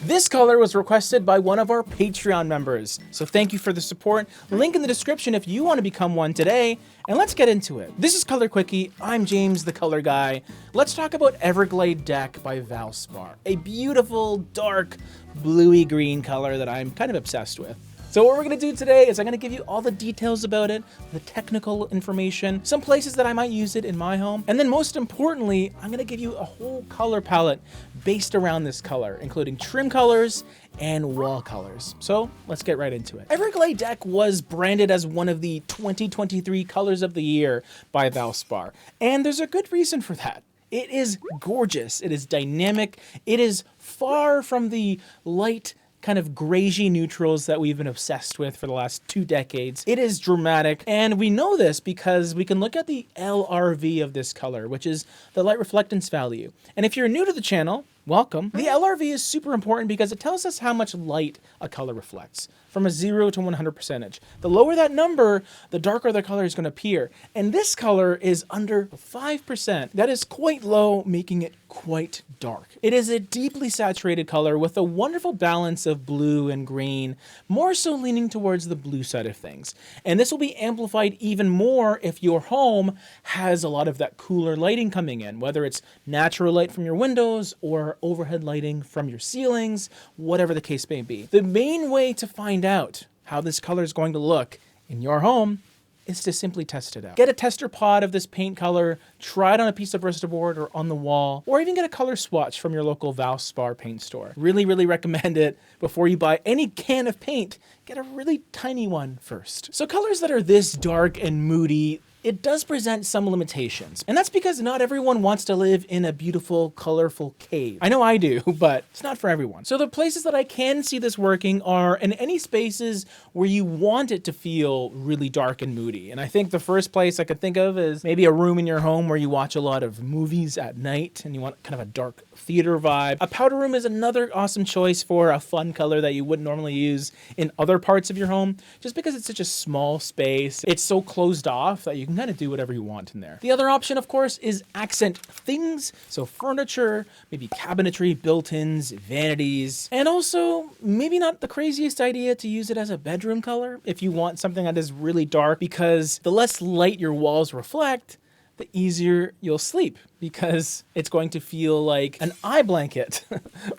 This color was requested by one of our Patreon members, so thank you for the support. Link in the description if you want to become one today, and let's get into it. This is Color Quickie, I'm James the Color Guy. Let's talk about Everglade Deck by Valspar, a beautiful, dark, bluey green color that I'm kind of obsessed with. So what we're gonna do today is I'm gonna give you all the details about it, the technical information, some places that I might use it in my home, and then most importantly, I'm gonna give you a whole color palette based around this color, including trim colors and wall colors. So let's get right into it. Everglade Deck was branded as one of the 2023 Colors of the Year by Valspar, and there's a good reason for that. It is gorgeous, it is dynamic, it is far from the light, kind of grayish neutrals that we've been obsessed with for the last 2 decades. It is dramatic, and we know this because we can look at the LRV of this color, which is the light reflectance value. And if you're new to the channel, welcome. The LRV is super important because it tells us how much light a color reflects, from a 0 to 100%. The lower that number, the darker the color is going to appear. And this color is under 5%. That is quite low, making it quite dark. It is a deeply saturated color with a wonderful balance of blue and green, more so leaning towards the blue side of things. And this will be amplified even more if your home has a lot of that cooler lighting coming in, whether it's natural light from your windows or overhead lighting from your ceilings, whatever the case may be. The main way to find out how this color is going to look in your home is to simply test it out. Get a tester pod of this paint color, try it on a piece of Bristol board or on the wall, or even get a color swatch from your local Valspar paint store. Really recommend it before you buy any can of paint. Get a really tiny one first. So colors that are this dark and moody, it does present some limitations. And that's because not everyone wants to live in a beautiful, colorful cave. I know I do, but it's not for everyone. So the places that I can see this working are in any spaces where you want it to feel really dark and moody. And I think the first place I could think of is maybe a room in your home where you watch a lot of movies at night and you want kind of a dark theater vibe. A powder room is another awesome choice for a fun color that you wouldn't normally use in other parts of your home, just because it's such a small space. It's so closed off that you can kind of do whatever you want in there. The other option, of course, is accent things. So furniture, maybe cabinetry, built-ins, vanities, and also maybe not the craziest idea to use it as a bedroom color if you want something that is really dark, because the less light your walls reflect, the easier you'll sleep, because it's going to feel like an eye blanket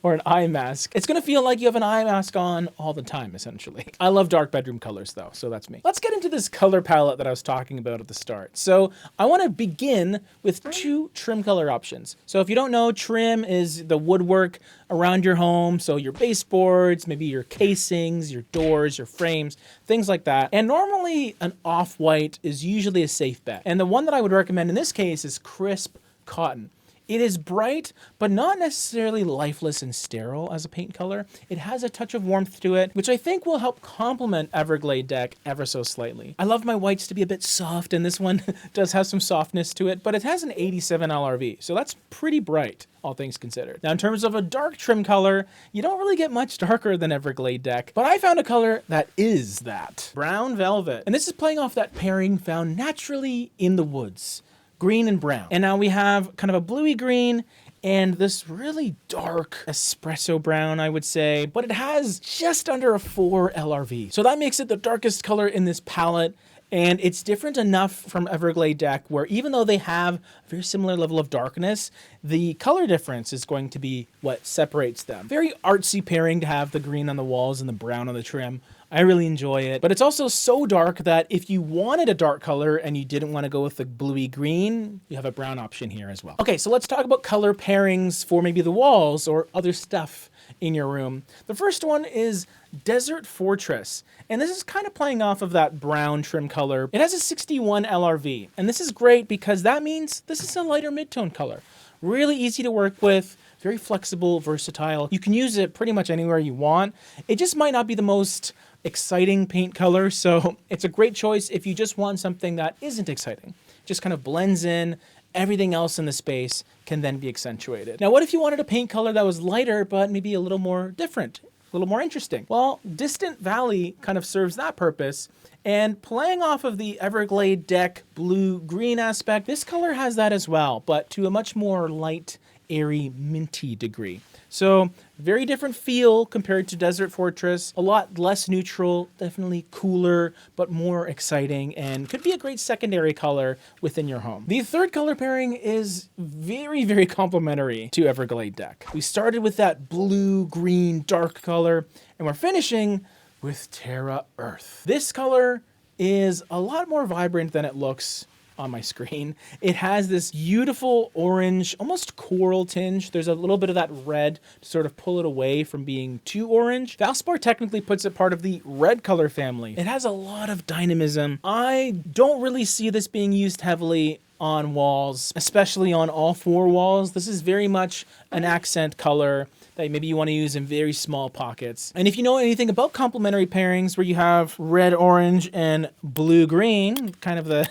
or an eye mask. It's going to feel like you have an eye mask on all the time, essentially. I love dark bedroom colors though, so that's me. Let's get into this color palette that I was talking about at the start. So I want to begin with 2 trim color options. So if you don't know, trim is the woodwork around your home. So your baseboards, maybe your casings, your doors, your frames, things like that. And normally an off-white is usually a safe bet. And the one that I would recommend in this case is crisp cotton. It is bright, but not necessarily lifeless and sterile as a paint color. It has a touch of warmth to it, which I think will help complement Everglade Deck ever so slightly. I love my whites to be a bit soft, and this one does have some softness to it, but it has an 87 LRV, so that's pretty bright, all things considered. Now, in terms of a dark trim color, you don't really get much darker than Everglade Deck, but I found a color that is that. Brown Velvet. And this is playing off that pairing found naturally in the woods. Green and brown. And now we have kind of a bluey green and this really dark espresso brown, I would say, but it has just under a 4 LRV. So that makes it the darkest color in this palette. And it's different enough from Everglade Deck where even though they have a very similar level of darkness, the color difference is going to be what separates them. Very artsy pairing to have the green on the walls and the brown on the trim. I really enjoy it, but it's also so dark that if you wanted a dark color and you didn't want to go with the bluey green, you have a brown option here as well. Okay, so let's talk about color pairings for maybe the walls or other stuff in your room. The first one is Desert Fortress, and this is kind of playing off of that brown trim color. It has a 61 LRV, and this is great because that means this is a lighter mid-tone color. Really easy to work with, very flexible, versatile. You can use it pretty much anywhere you want. It just might not be the most exciting paint color, so it's a great choice if you just want something that isn't exciting. Just kind of blends in, everything else in the space can then be accentuated. Now, what if you wanted a paint color that was lighter, but maybe a little more different, a little more interesting? Well, Distant Valley kind of serves that purpose, and playing off of the Everglade Deck blue-green aspect, this color has that as well, but to a much more light, airy, minty degree. So very different feel compared to Desert Fortress. A lot less neutral, definitely cooler, but more exciting, and could be a great secondary color within your home. The third color pairing is very, very complementary to Everglade deck. We started with that blue-green dark color, and we're finishing with Terra Earth. This color is a lot more vibrant than it looks on my screen. It has this beautiful orange, almost coral tinge. There's a little bit of that red to sort of pull it away from being too orange. Valspar technically puts it part of the red color family. It has a lot of dynamism. I don't really see this being used heavily on walls, especially on all four walls. This is very much an accent color that maybe you want to use in very small pockets. And if you know anything about complementary pairings where you have red, orange, and blue-green, kind of the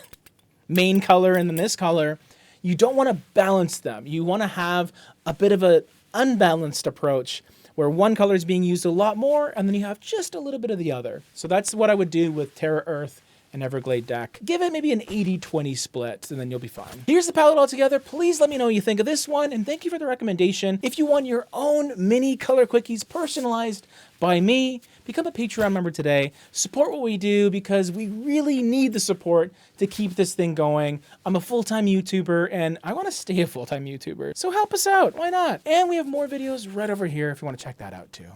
main color and then this color, you don't want to balance them. You want to have a bit of an unbalanced approach where one color is being used a lot more and then you have just a little bit of the other. So that's what I would do with Terra Earth and Everglade deck. Give it maybe an 80-20 split and then you'll be fine. Here's the palette all together. Please let me know what you think of this one, and thank you for the recommendation. If you want your own mini color quickies personalized by me, become a Patreon member today. Support what we do because we really need the support to keep this thing going. I'm a full-time YouTuber and I want to stay a full-time YouTuber. So help us out. Why not? And we have more videos right over here if you want to check that out too.